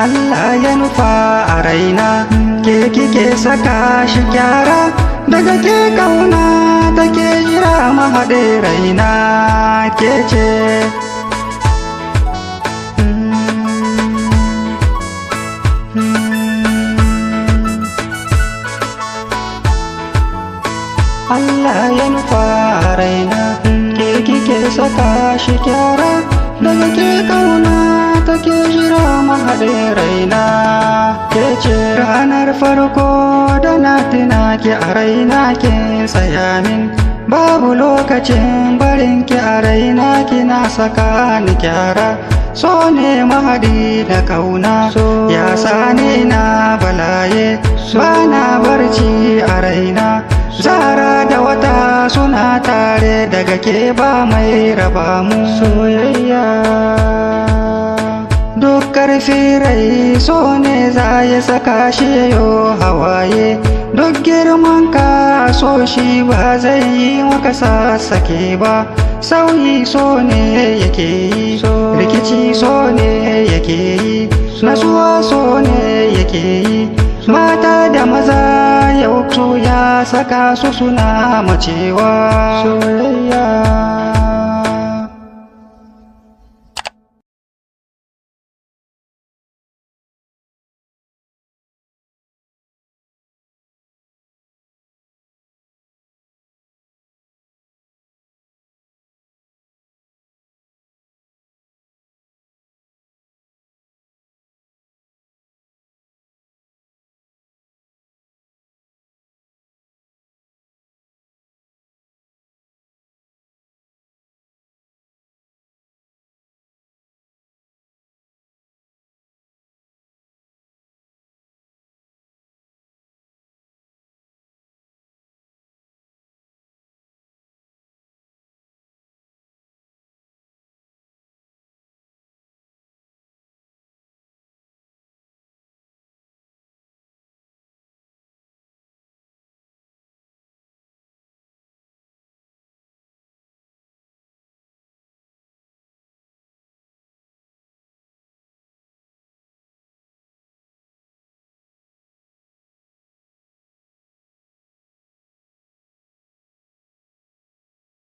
Allah ya nufa a raina, ke kike saka shi gyara, daga ke kauna take jira mahaɗe raina ke ce. Allah ya nufa a raina, ke kike saka shi gyara, daga ke kauna take jira mahaɗe raina ke ce. Ranar farko da na tuna ki a raina ke tsaya min, babu lokacin barin ki a raina kina saka ni kyara. So ne mahadi da kauna, ya sani na balaye, bana barci a raina. Zara da wata suna tare, daga ke ba mai raba mu soyayya. Duk ƙarfi rai so ne za ya saka shi yayo hawaye, duk girman ka so shi ba zai yi maka sassake ba. Sauyi so ne yake yi, rikici so ne yake yi, nasuwa so ne yake yi. Mata da maza yau so ya saka su suna macewa soyayya.